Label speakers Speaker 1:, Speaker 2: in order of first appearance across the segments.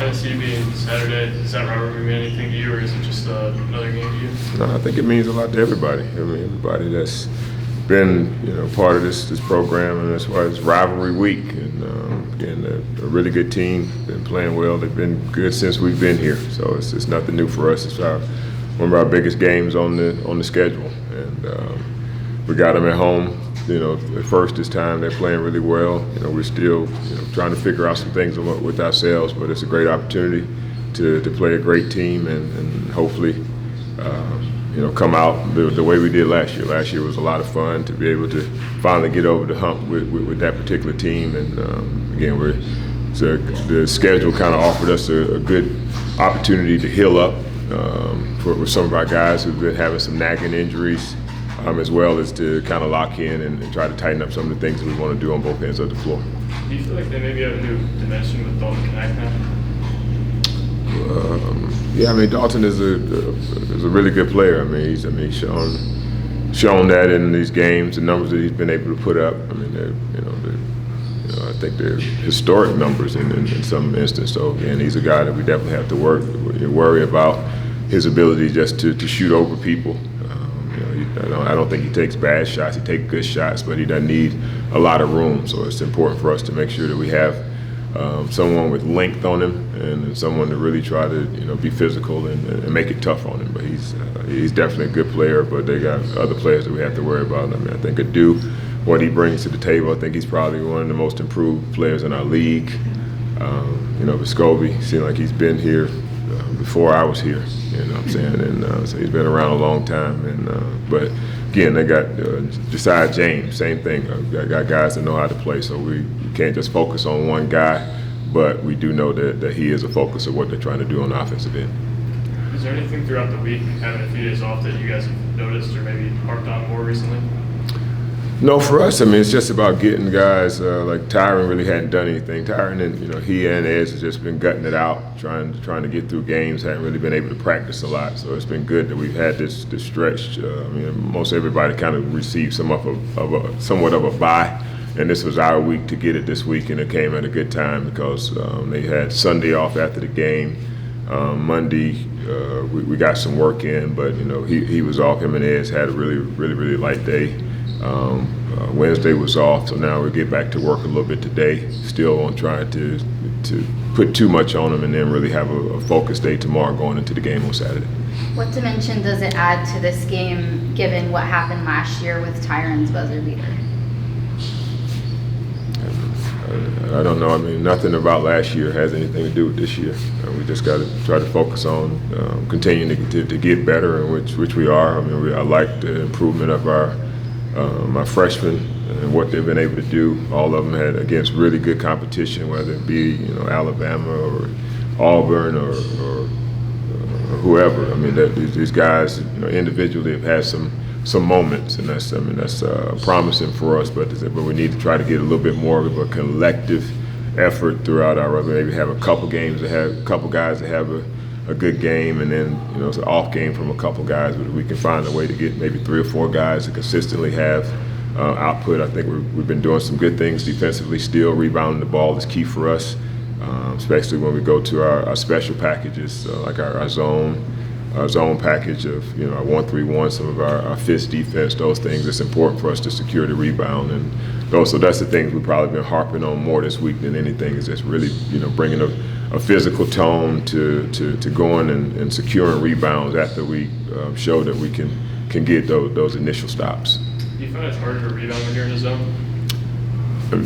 Speaker 1: Tennessee being Saturday, does that rivalry mean anything to you, or is it just another game to you?
Speaker 2: No, I think it means a lot to everybody. I mean, everybody that's been, part of this program, and that's why it's rivalry week. And again, a really good team, been playing well. They've been good since we've been here, so it's nothing new for us. It's one of our biggest games on the schedule, and we got them at home. At first this time they're playing really well. We're still trying to figure out some things with ourselves, but it's a great opportunity to play a great team and hopefully come out the way we did last year. Last year was a lot of fun to be able to finally get over the hump with that particular team. And again, the schedule kind of offered us a good opportunity to heal up for some of our guys who've been having some nagging injuries, as well as to kind of lock in and try to tighten up some of the things that we want to do on both ends of the floor.
Speaker 1: Do you feel like they maybe have a new dimension with Dalton Connect now?
Speaker 2: Yeah, I mean, Dalton is a really good player. I mean, he's shown that in these games, the numbers that he's been able to put up. I mean, I think they're historic numbers in some instances. So again, he's a guy that we definitely have to worry about his ability just to shoot over people. I don't think he takes bad shots. He takes good shots, but he doesn't need a lot of room. So it's important for us to make sure that we have someone with length on him and someone to really try to be physical and make it tough on him. But he's definitely a good player. But they got other players that we have to worry about. I mean, I think Adu, what he brings to the table, I think he's probably one of the most improved players in our league. Vescovi seemed like he's been here before I was here. You know what I'm saying? And so he's been around a long time. And but again, they got Josiah James, same thing. Got guys that know how to play, so we can't just focus on one guy. But we do know that he is a focus of what they're trying to do on the offensive end.
Speaker 1: Is there anything throughout the week, having a few days off, that you guys have noticed or maybe harped on more recently?
Speaker 2: No, for us, I mean, it's just about getting guys like Tyron really hadn't done anything. Tyron and he and Ez has just been gutting it out, trying to get through games. Hadn't really been able to practice a lot, so it's been good that we've had this stretch. I mean, most everybody kind of received somewhat of a bye, and this was our week to get it this week, and it came at a good time because they had Sunday off after the game. Monday we got some work in, but he was off. Him and Ez had a really light day. Wednesday was off, so now we get back to work a little bit today. Still on trying to put too much on them, and then really have a focused day tomorrow going into the game on Saturday.
Speaker 3: What dimension does it add to this game, given what happened last year with Tyron's buzzer beater?
Speaker 2: I don't know. I mean, nothing about last year has anything to do with this year. We just got to try to focus on continuing to get better, and which we are. I mean, I like the improvement of my freshmen and what they've been able to do. All of them had against really good competition, whether it be Alabama or Auburn or whoever. I mean, these guys individually have had some moments, and that's promising for us. But we need to try to get a little bit more of a collective effort throughout our. Maybe have a couple games that have a couple guys that have a good game, and then it's an off game from a couple guys. But we can find a way to get maybe 3 or 4 guys to consistently have output. I think we've been doing some good things defensively. Still rebounding the ball is key for us, especially when we go to our special packages, like our zone package of our 1-3-1, some of our fist defense. Those things, it's important for us to secure the rebound, and so that's the things we've probably been harping on more this week than anything. Is just really bringing a physical tone to going and securing rebounds after we show that we can get those initial stops.
Speaker 1: Do you find it's harder to rebound when you're in the zone?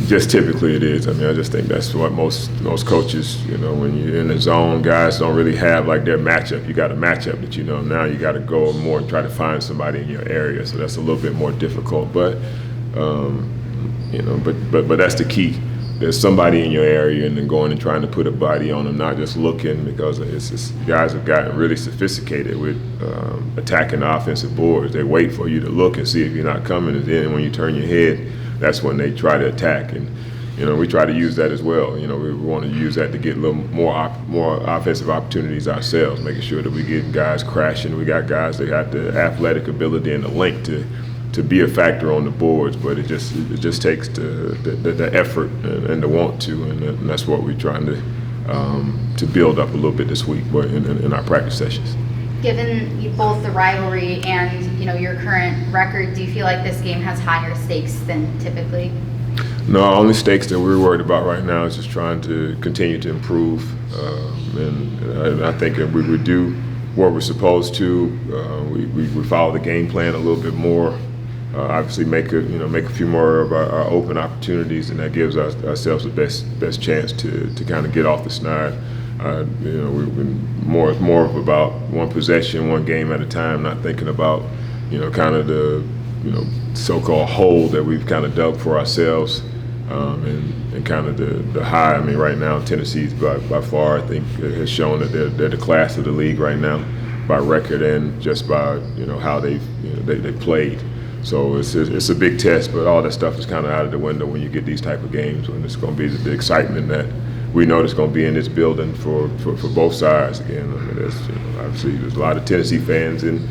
Speaker 2: Just typically it is. I mean, I just think that's what most coaches, when you're in the zone, guys don't really have like their matchup. You got a matchup that now you got to go more and try to find somebody in your area. So that's a little bit more difficult. But but that's the key. There's somebody in your area, and then going and trying to put a body on them, not just looking, because guys have gotten really sophisticated with attacking the offensive boards. They wait for you to look and see if you're not coming, and then when you turn your head, that's when they try to attack. And we try to use that as well. We want to use that to get a little more offensive opportunities ourselves, making sure that we get guys crashing. We got guys that got the athletic ability and the length to be a factor on the boards, but it just takes the effort and the want to, and that's what we're trying to build up a little bit this week in our practice sessions.
Speaker 3: Given both the rivalry and your current record, do you feel like this game has higher stakes than typically?
Speaker 2: No, only stakes that we're worried about right now is just trying to continue to improve, and I think if we do what we're supposed to. We follow the game plan a little bit more. Obviously, make a few more of our open opportunities, and that gives ourselves the best chance to kind of get off the snide. We've been more of about one possession, one game at a time, not thinking about kind of the so-called hole that we've kind of dug for ourselves, and kind of the high. I mean, right now Tennessee's by far, I think, has shown that they're the class of the league right now, by record and just by how they played. So it's a big test, but all that stuff is kind of out of the window when you get these type of games, when it's going to be the excitement that we know that's going to be in this building for both sides. Again, I mean, obviously there's a lot of Tennessee fans in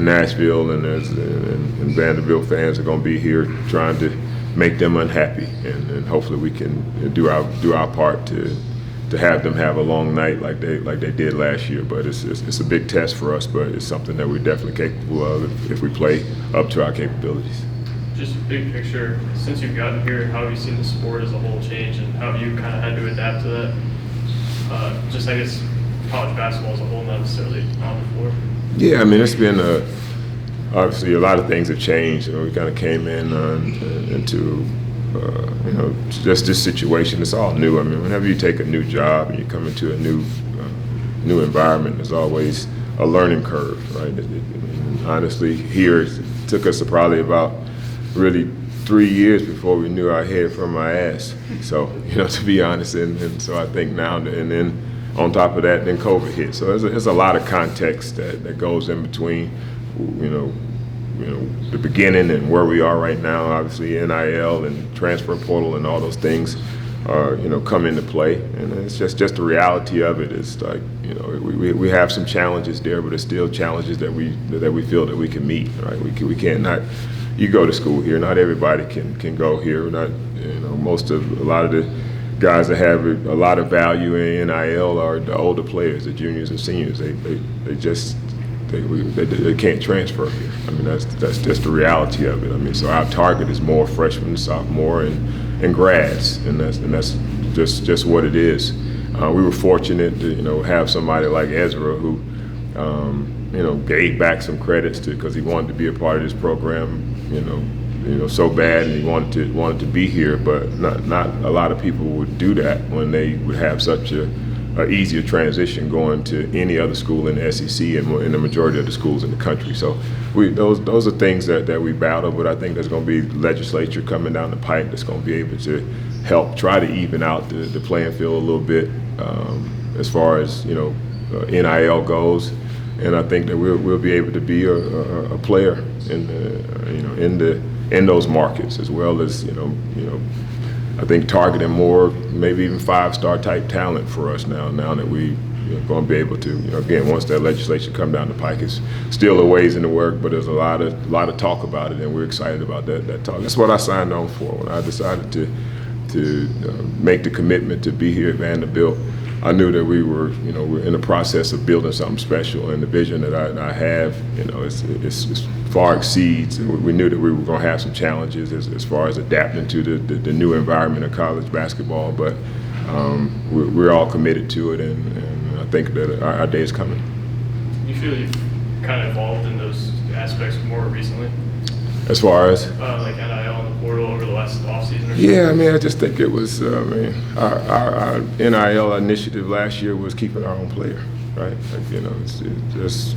Speaker 2: Nashville, and and Vanderbilt fans are going to be here trying to make them unhappy, and hopefully we can do our part to have them have a long night like they did last year. But it's a big test for us, but it's something that we're definitely capable of if we play up to our capabilities.
Speaker 1: Just big picture, since you've gotten here, how have you seen the sport as a whole change, and how have you kind of had to adapt to that? Just, I guess, college basketball as a whole, not necessarily on the floor.
Speaker 2: Yeah, I mean, it's been obviously a lot of things have changed. We kind of came into just this situation. It's all new. I mean, whenever you take a new job and you come into a new environment, there's always a learning curve, right? And honestly, here it took us probably about really 3 years before we knew our head from our ass. So, to be honest, and so I think now, and then on top of that, then COVID hit. So there's a lot of context that goes in between, the beginning and where we are right now. Obviously, NIL and transfer portal and all those things come into play, and it's just the reality of it. It's like we have some challenges there, but it's still challenges that we feel that we can meet. Right? We can't not. You go to school here. Not everybody can go here. Not a lot of the guys that have a lot of value in NIL are the older players, the juniors and seniors. They can't transfer here. I mean, that's just the reality of it. I mean, so our target is more freshmen, sophomore, and grads, and that's just what it is. We were fortunate to have somebody like Ezra who gave back some credits because he wanted to be a part of this program, so bad, and he wanted to be here. But not a lot of people would do that when they would have such a easier transition going to any other school in the SEC and in the majority of the schools in the country. So those are things that we battle, but I think there's going to be legislature coming down the pike that's going to be able to help try to even out the playing field a little bit as far as NIL goes, and I think that we'll be able to be a player in those markets, as well as I think targeting more, maybe even 5-star type talent for us now that we going to be able to, again, once that legislation come down the pike, it's still a ways in the work, but there's a lot of talk about it, and we're excited about that talk. That's what I signed on for when I decided to make the commitment to be here at Vanderbilt. I knew that we were in the process of building something special, and the vision that I have, it's far exceeds. We knew that we were going to have some challenges as far as adapting to the new environment of college basketball, but we're all committed to it, and I think that our day is coming.
Speaker 1: You feel you've kind of evolved in those aspects more recently?
Speaker 2: As far as?
Speaker 1: Like NIL and the portal over the last offseason or so?
Speaker 2: Yeah, I mean, I just think it was, our NIL initiative last year was keeping our own player, right? Like, it's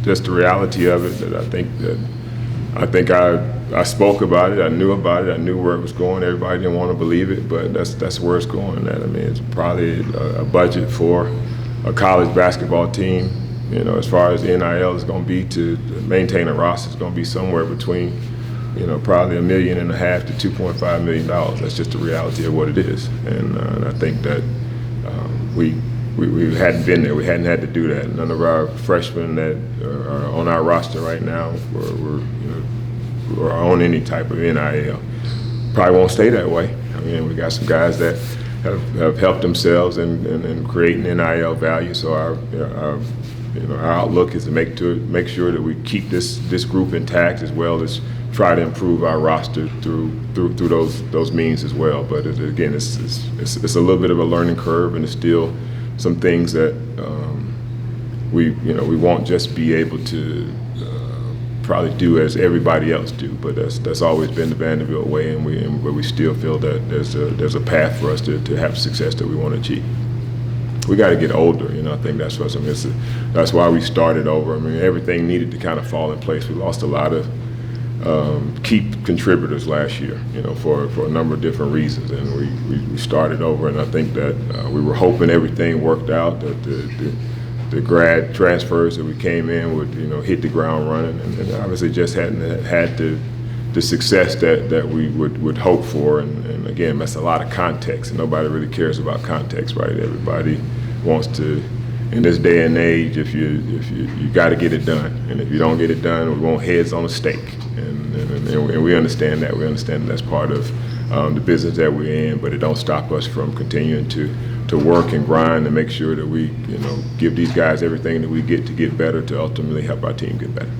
Speaker 2: just the reality of it that I think I spoke about it, I knew about it, I knew where it was going. Everybody didn't want to believe it, but that's where it's going. I mean, it's probably a budget for a college basketball team, as far as NIL is going to be to maintain a roster, it's going to be somewhere between probably $1.5 million to $2.5 million. That's just the reality of what it is, and I think that we hadn't been there. We hadn't had to do that. None of our freshmen that are on our roster right now were on any type of NIL. Probably won't stay that way. I mean, we got some guys that have helped themselves in creating NIL value. So our outlook is to make sure that we keep this group intact, as well as try to improve our roster through those means as well. But again, it's a little bit of a learning curve, and it's still some things that we won't just be able to probably do as everybody else do. But that's always been the Vanderbilt way, and we still feel that there's a path for us to have success that we want to achieve. We got to get older, I think that's what that's why we started over. I mean, everything needed to kind of fall in place. We lost a lot of key contributors last year, for a number of different reasons, and we started over. And I think that we were hoping everything worked out, that the grad transfers that we came in would hit the ground running, and obviously just hadn't had the success that we would hope for. And again, that's a lot of context, and nobody really cares about context, right? Everybody wants to, in this day and age, if you got to get it done, and if you don't get it done, we want heads on a stake, and we understand that. We understand that that's part of the business that we're in, but it don't stop us from continuing to work and grind and make sure that we give these guys everything that we get to get better, to ultimately help our team get better.